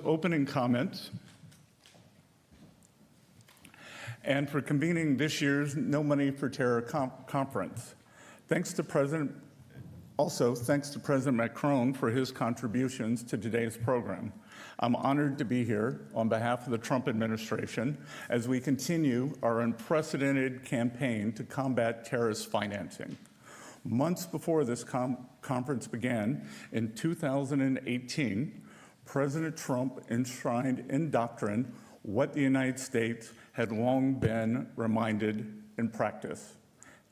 Opening comments and for convening this year's No Money for Terror conference. Thanks to President Macron for his contributions to today's program. I'm honored to be here on behalf of the Trump administration as we continue our unprecedented campaign to combat terrorist financing. Months before this conference began in 2018, President Trump enshrined in doctrine what the United States had long been reminded in practice.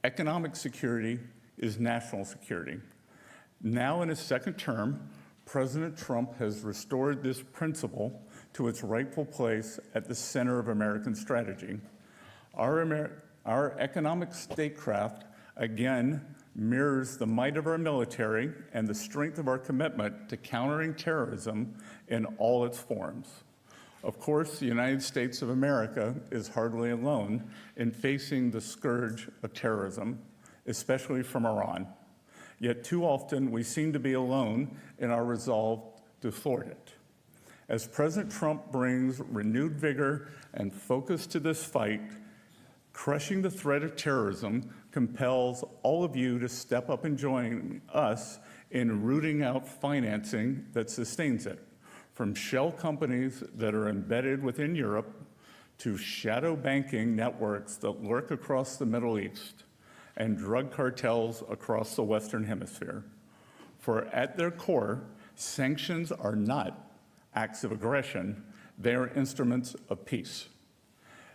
Economic security is national security. Now in his second term, President Trump has restored this principle to its rightful place at the center of American strategy. Our economic statecraft, again, mirrors the might of our military and the strength of our commitment to countering terrorism in all its forms. Of course, the United States of America is hardly alone in facing the scourge of terrorism, especially from Iran. Yet too often we seem to be alone in our resolve to thwart it. As President Trump brings renewed vigor and focus to this fight, crushing the threat of terrorism compels all of you to step up and join us in rooting out financing that sustains it, from shell companies that are embedded within Europe to shadow banking networks that lurk across the Middle East and drug cartels across the Western Hemisphere. For at their core, sanctions are not acts of aggression, they are instruments of peace.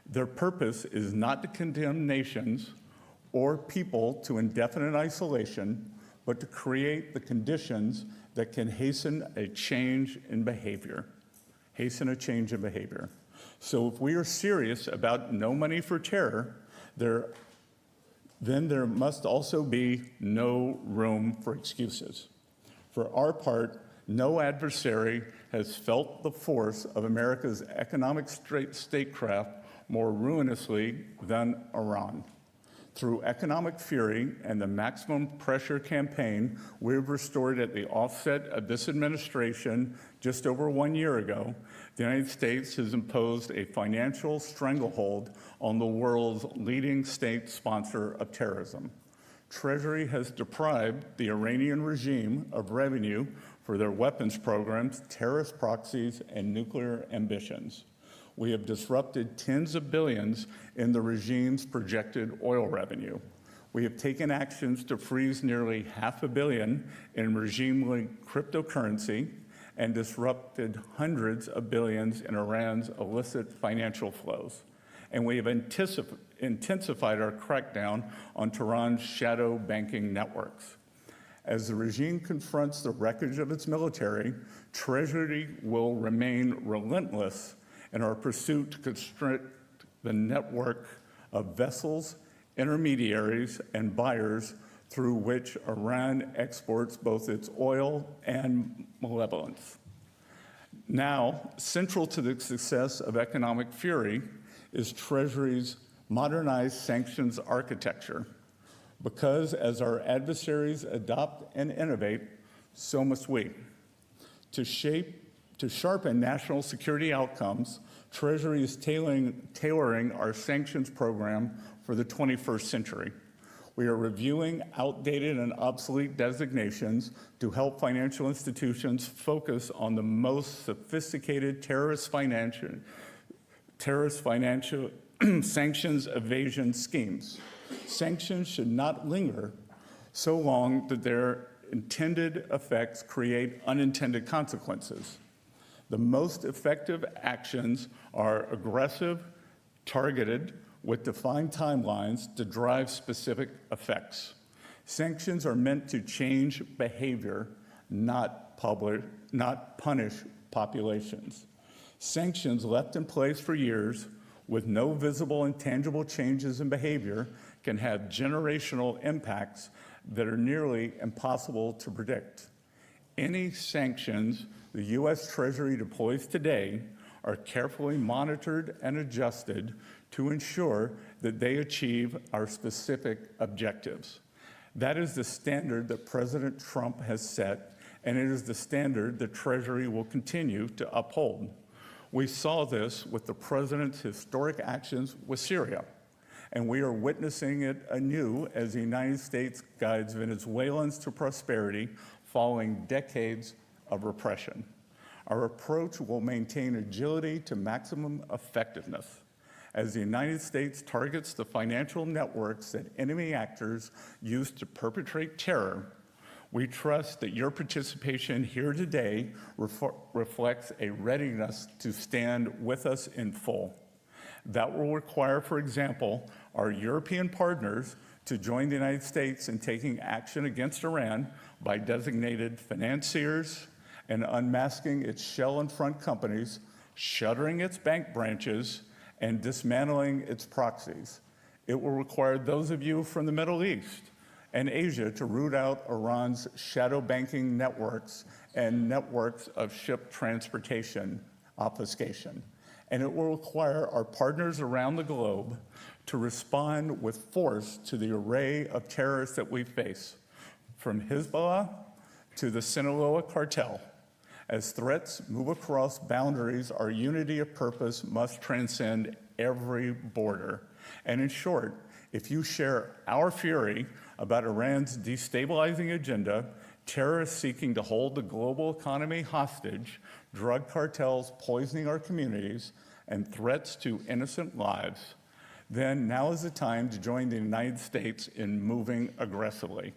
Their purpose is not to condemn nations or people to indefinite isolation, but to create the conditions that can hasten a change in behavior. So if we are serious about no money for terror, then there must also be no room for excuses. For our part, no adversary has felt the force of America's economic statecraft more ruinously than Iran. Through economic fury and the maximum pressure campaign we've restored at the offset of this administration just over 1 year ago, the United States has imposed a financial stranglehold on the world's leading state sponsor of terrorism. Treasury has deprived the Iranian regime of revenue for their weapons programs, terrorist proxies, and nuclear ambitions. We have disrupted tens of billions in the regime's projected oil revenue. We have taken actions to freeze nearly $500 million in regime-linked cryptocurrency and disrupted hundreds of billions in Iran's illicit financial flows. And we have intensified our crackdown on Tehran's shadow banking networks. As the regime confronts the wreckage of its military, Treasury will remain relentless in our pursuit to constrict the network of vessels, intermediaries, and buyers through which Iran exports both its oil and malevolence. Now, central to the success of economic fury is Treasury's modernized sanctions architecture, because as our adversaries adopt and innovate, so must we. To sharpen national security outcomes, Treasury is tailoring our sanctions program for the 21st century. We are reviewing outdated and obsolete designations to help financial institutions focus on the most sophisticated terrorist financial sanctions evasion schemes. Sanctions should not linger so long that their intended effects create unintended consequences. The most effective actions are aggressive, targeted, with defined timelines to drive specific effects. Sanctions are meant to change behavior, not punish populations. Sanctions left in place for years with no visible and tangible changes in behavior can have generational impacts that are nearly impossible to predict. Any sanctions the U.S. Treasury deploys today are carefully monitored and adjusted to ensure that they achieve our specific objectives. That is the standard that President Trump has set, and it is the standard the Treasury will continue to uphold. We saw this with the President's historic actions with Syria, and we are witnessing it anew as the United States guides Venezuelans to prosperity following decades of repression. Our approach will maintain agility to maximum effectiveness as the United States targets the financial networks that enemy actors use to perpetrate terror. We trust that your participation here today reflects a readiness to stand with us in full. That will require, for example, our European partners to join the United States in taking action against Iran by designated financiers and unmasking its shell and front companies, shuttering its bank branches, and dismantling its proxies. It will require those of you from the Middle East and Asia to root out Iran's shadow banking networks and networks of ship transportation obfuscation. And it will require our partners around the globe to respond with force to the array of terrorists that we face, from Hezbollah to the Sinaloa cartel. As threats move across boundaries, our unity of purpose must transcend every border. And in short, if you share our fury about Iran's destabilizing agenda, terrorists seeking to hold the global economy hostage, drug cartels poisoning our communities, and threats to innocent lives, then now is the time to join the United States in moving aggressively.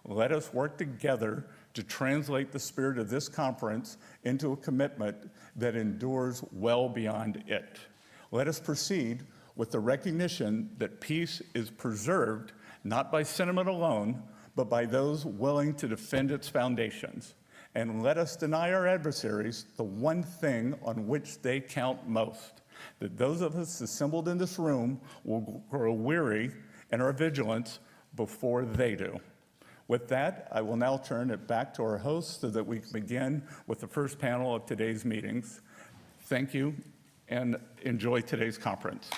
Let us work together to translate the spirit of this conference into a commitment that endures well beyond it. Let us proceed with the recognition that peace is preserved not by sentiment alone, but by those willing to defend its foundations. And let us deny our adversaries the one thing on which they count most, that those of us assembled in this room will grow weary in our vigilance before they do. With that, I will now turn it back to our hosts so that we can begin with the first panel of today's meetings. Thank you, and enjoy today's conference.